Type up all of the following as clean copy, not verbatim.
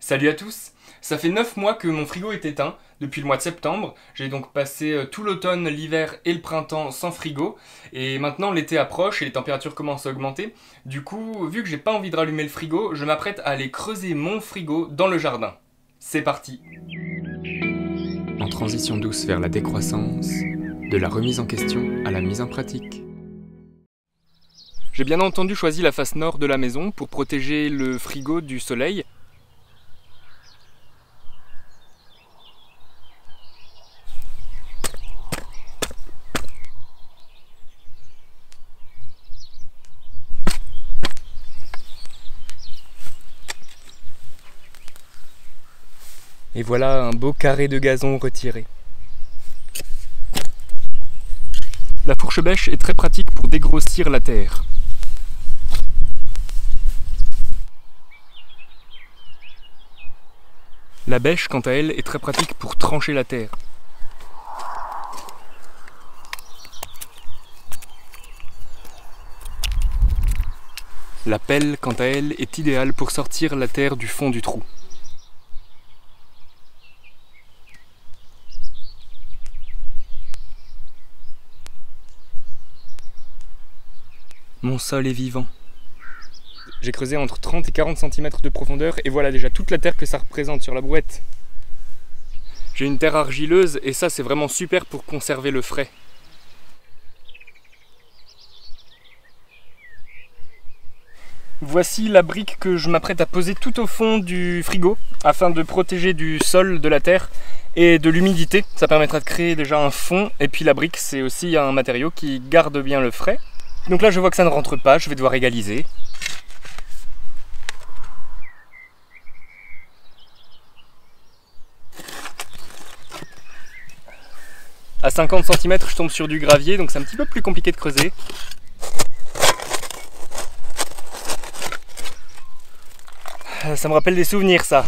Salut à tous! Ça fait 9 mois que mon frigo est éteint, depuis le mois de septembre. J'ai donc passé tout l'automne, l'hiver et le printemps sans frigo. Et maintenant l'été approche et les températures commencent à augmenter. Du coup, vu que j'ai pas envie de rallumer le frigo, je m'apprête à aller creuser mon frigo dans le jardin. C'est parti! En transition douce vers la décroissance, de la remise en question à la mise en pratique. J'ai bien entendu choisi la face nord de la maison pour protéger le frigo du soleil. Et voilà un beau carré de gazon retiré. La fourche bêche est très pratique pour dégrossir la terre. La bêche, quant à elle, est très pratique pour trancher la terre. La pelle, quant à elle, est idéale pour sortir la terre du fond du trou. Mon sol est vivant. J'ai creusé entre 30 et 40 cm de profondeur et voilà déjà toute la terre que ça représente sur la brouette. J'ai une terre argileuse et ça c'est vraiment super pour conserver le frais. Voici la brique que je m'apprête à poser tout au fond du frigo afin de protéger du sol, de la terre et de l'humidité. Ça permettra de créer déjà un fond et puis la brique c'est aussi un matériau qui garde bien le frais. Donc là je vois que ça ne rentre pas, je vais devoir égaliser. À 50 cm je tombe sur du gravier donc c'est un petit peu plus compliqué de creuser. Ça me rappelle des souvenirs ça.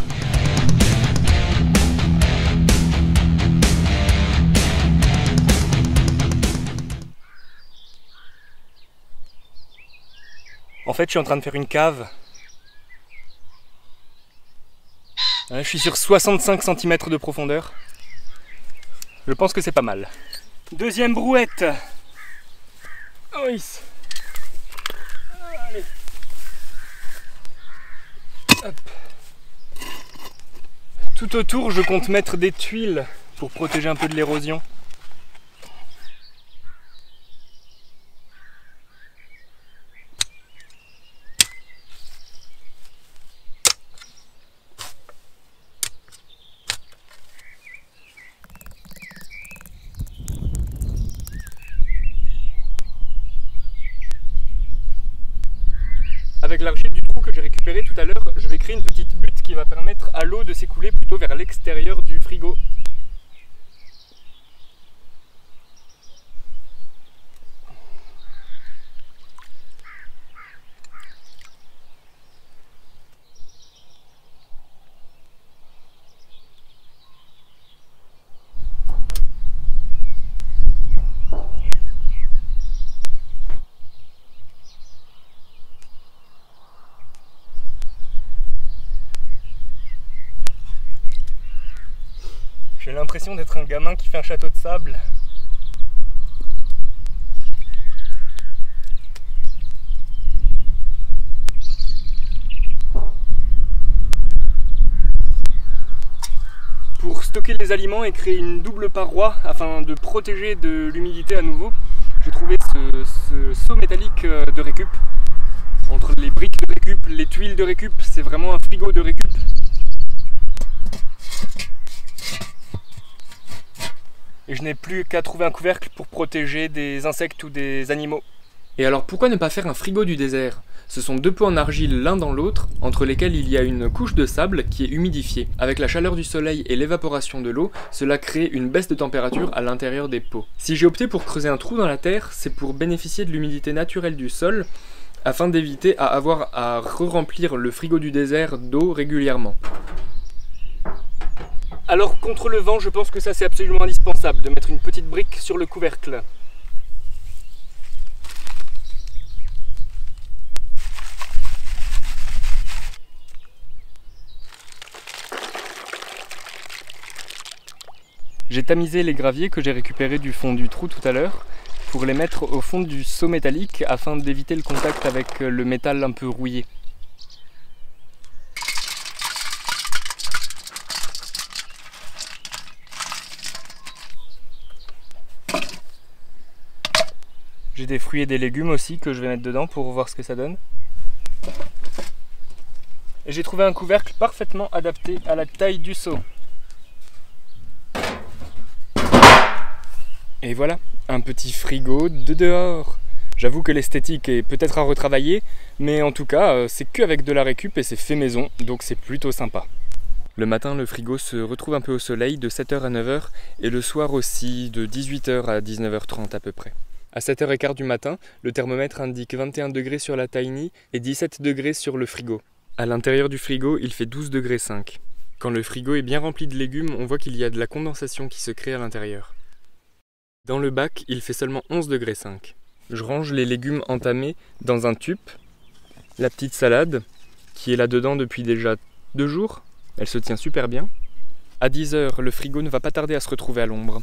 En fait, je suis en train de faire une cave. Je suis sur 65 cm de profondeur. Je pense que c'est pas mal. Deuxième brouette. Oui. Allez. Hop. Tout autour, je compte mettre des tuiles pour protéger un peu de l'érosion. Avec l'argile du trou que j'ai récupéré tout à l'heure, je vais créer une petite butte qui va permettre à l'eau de s'écouler plutôt vers l'extérieur du frigo. J'ai l'impression d'être un gamin qui fait un château de sable. Pour stocker les aliments et créer une double paroi afin de protéger de l'humidité à nouveau, j'ai trouvé ce seau métallique de récup. Entre les briques de récup, les tuiles de récup, c'est vraiment un frigo de récup. Et je n'ai plus qu'à trouver un couvercle pour protéger des insectes ou des animaux. Et alors pourquoi ne pas faire un frigo du désert? Ce sont deux pots en argile l'un dans l'autre, entre lesquels il y a une couche de sable qui est humidifiée. Avec la chaleur du soleil et l'évaporation de l'eau, cela crée une baisse de température à l'intérieur des pots. Si j'ai opté pour creuser un trou dans la terre, c'est pour bénéficier de l'humidité naturelle du sol, afin d'éviter à avoir à re-remplir le frigo du désert d'eau régulièrement. Alors contre le vent, je pense que ça c'est absolument indispensable, de mettre une petite brique sur le couvercle. J'ai tamisé les graviers que j'ai récupérés du fond du trou tout à l'heure pour les mettre au fond du seau métallique afin d'éviter le contact avec le métal un peu rouillé. J'ai des fruits et des légumes aussi que je vais mettre dedans pour voir ce que ça donne. Et j'ai trouvé un couvercle parfaitement adapté à la taille du seau. Et voilà, un petit frigo de dehors. J'avoue que l'esthétique est peut-être à retravailler, mais en tout cas, c'est qu'avec de la récup et c'est fait maison, donc c'est plutôt sympa. Le matin, le frigo se retrouve un peu au soleil de 7h à 9h, et le soir aussi de 18h à 19h30 à peu près. À 7h15 du matin, le thermomètre indique 21 degrés sur la Tiny et 17 degrés sur le frigo. À l'intérieur du frigo, il fait 12 degrés 5. Quand le frigo est bien rempli de légumes, on voit qu'il y a de la condensation qui se crée à l'intérieur. Dans le bac, il fait seulement 11 degrés 5. Je range les légumes entamés dans un tube. La petite salade, qui est là-dedans depuis déjà 2 jours, elle se tient super bien. À 10h, le frigo ne va pas tarder à se retrouver à l'ombre.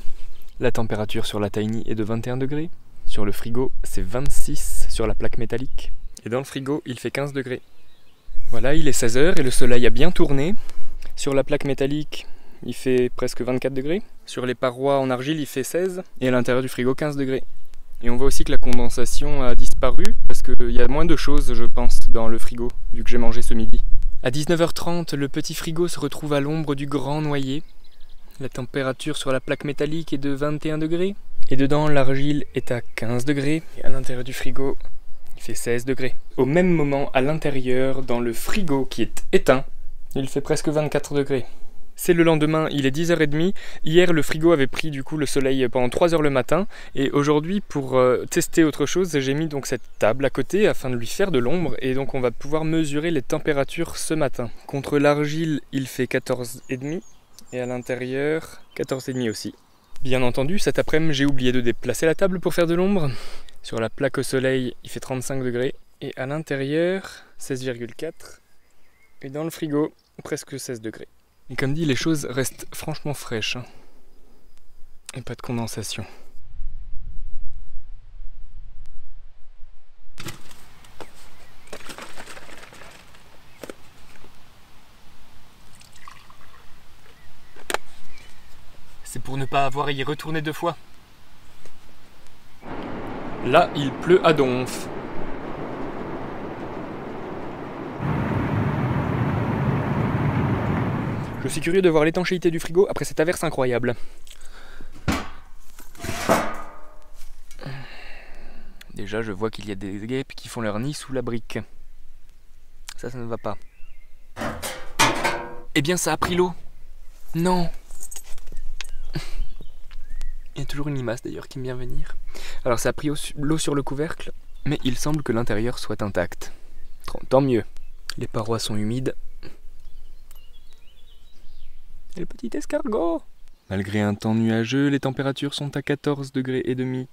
La température sur la Tiny est de 21 degrés. Sur le frigo, c'est 26 sur la plaque métallique. Et dans le frigo, il fait 15 degrés. Voilà, il est 16h et le soleil a bien tourné. Sur la plaque métallique, il fait presque 24 degrés. Sur les parois en argile, il fait 16. Et à l'intérieur du frigo, 15 degrés. Et on voit aussi que la condensation a disparu parce qu'il y a moins de choses, je pense, dans le frigo, vu que j'ai mangé ce midi. À 19h30, le petit frigo se retrouve à l'ombre du grand noyer. La température sur la plaque métallique est de 21 degrés. Et dedans, l'argile est à 15 degrés. Et à l'intérieur du frigo, il fait 16 degrés. Au même moment, à l'intérieur, dans le frigo qui est éteint, il fait presque 24 degrés. C'est le lendemain, il est 10h30. Hier, le frigo avait pris du coup le soleil pendant 3h le matin. Et aujourd'hui, pour tester autre chose, j'ai mis donc cette table à côté afin de lui faire de l'ombre. Et donc on va pouvoir mesurer les températures ce matin. Contre l'argile, il fait 14,5. Et à l'intérieur, 14,5 aussi. Bien entendu, cet après-midi, j'ai oublié de déplacer la table pour faire de l'ombre. Sur la plaque au soleil, il fait 35 degrés. Et à l'intérieur, 16,4. Et dans le frigo, presque 16 degrés. Et comme dit, les choses restent franchement fraîches. Et pas de condensation. C'est pour ne pas avoir à y retourner 2 fois. Là, il pleut à donf. Je suis curieux de voir l'étanchéité du frigo après cette averse incroyable. Déjà, je vois qu'il y a des guêpes qui font leur nid sous la brique. Ça ne va pas. Eh bien, ça a pris l'eau. Non. Il y a toujours une limace d'ailleurs qui me vient venir. Alors ça a pris l'eau sur le couvercle, mais il semble que l'intérieur soit intact. Tant mieux. Les parois sont humides. Et le petit escargot. Malgré un temps nuageux, les températures sont à 14 degrés et demi.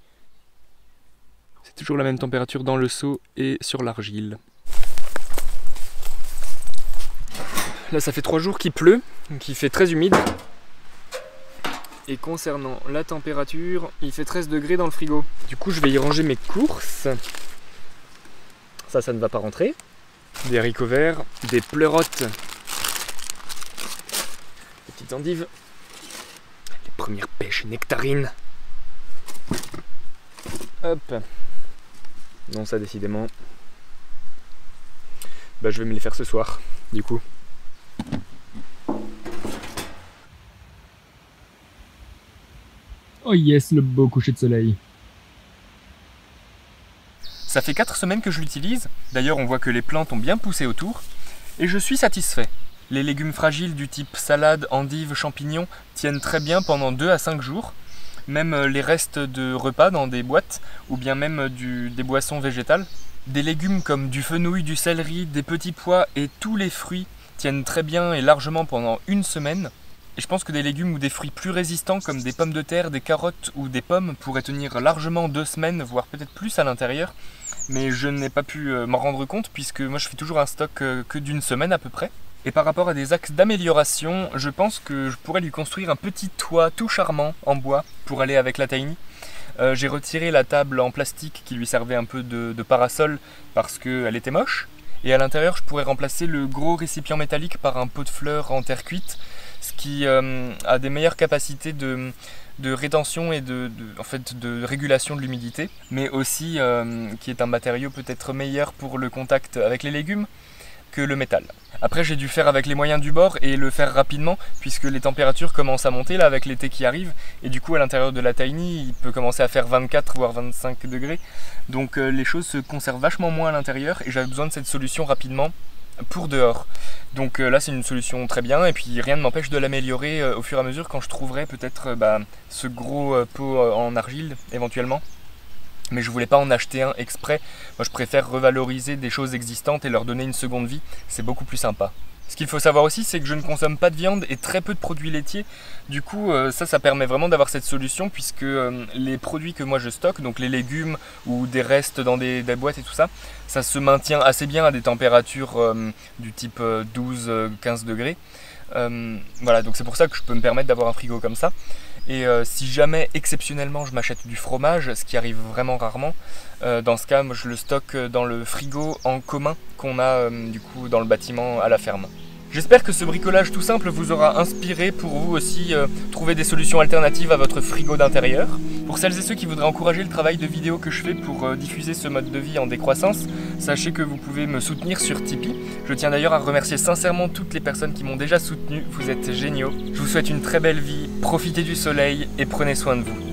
C'est toujours la même température dans le seau et sur l'argile. Là ça fait 3 jours qu'il pleut, donc il fait très humide. Et concernant la température, il fait 13 degrés dans le frigo. Du coup, je vais y ranger mes courses. Ça ne va pas rentrer. Des haricots verts, des pleurotes, des petites endives, les premières pêches nectarines. Hop. Non, ça décidément. Bah, je vais me les faire ce soir, du coup. Oh yes, le beau coucher de soleil. Ça fait 4 semaines que je l'utilise. D'ailleurs, on voit que les plantes ont bien poussé autour. Et je suis satisfait. Les légumes fragiles du type salade, endives, champignons tiennent très bien pendant 2 à 5 jours. Même les restes de repas dans des boîtes ou bien même des boissons végétales. Des légumes comme du fenouil, du céleri, des petits pois et tous les fruits tiennent très bien et largement pendant 1 semaine. Et je pense que des légumes ou des fruits plus résistants comme des pommes de terre, des carottes ou des pommes pourraient tenir largement 2 semaines, voire peut-être plus à l'intérieur. Mais je n'ai pas pu m'en rendre compte puisque moi je fais toujours un stock que d'1 semaine à peu près. Et par rapport à des axes d'amélioration, je pense que je pourrais lui construire un petit toit tout charmant en bois pour aller avec la Tiny. J'ai retiré la table en plastique qui lui servait un peu de parasol parce qu'elle était moche. Et à l'intérieur, je pourrais remplacer le gros récipient métallique par un pot de fleurs en terre cuite, ce qui a des meilleures capacités de rétention et en fait, de régulation de l'humidité, mais aussi qui est un matériau peut-être meilleur pour le contact avec les légumes que le métal. Après, j'ai dû faire avec les moyens du bord et le faire rapidement puisque les températures commencent à monter là avec l'été qui arrive, et du coup à l'intérieur de la Tiny il peut commencer à faire 24 voire 25 degrés, donc les choses se conservent vachement moins à l'intérieur et j'avais besoin de cette solution rapidement pour dehors. Donc là c'est une solution très bien, et puis rien ne m'empêche de l'améliorer au fur et à mesure quand je trouverai peut-être ce gros pot en argile éventuellement. Mais je voulais pas en acheter un exprès. Moi je préfère revaloriser des choses existantes et leur donner une seconde vie, c'est beaucoup plus sympa. Ce qu'il faut savoir aussi, c'est que je ne consomme pas de viande et très peu de produits laitiers. Du coup, ça permet vraiment d'avoir cette solution puisque les produits que moi je stocke, donc les légumes ou des restes dans des boîtes et tout ça, ça se maintient assez bien à des températures du type 12-15 degrés. Voilà, donc c'est pour ça que je peux me permettre d'avoir un frigo comme ça. Et si jamais exceptionnellement je m'achète du fromage, ce qui arrive vraiment rarement, dans ce cas moi, je le stocke dans le frigo en commun qu'on a du coup dans le bâtiment à la ferme. J'espère que ce bricolage tout simple vous aura inspiré pour vous aussi trouver des solutions alternatives à votre frigo d'intérieur. Pour celles et ceux qui voudraient encourager le travail de vidéo que je fais pour diffuser ce mode de vie en décroissance, sachez que vous pouvez me soutenir sur Tipeee. Je tiens d'ailleurs à remercier sincèrement toutes les personnes qui m'ont déjà soutenu, vous êtes géniaux. Je vous souhaite une très belle vie, profitez du soleil et prenez soin de vous.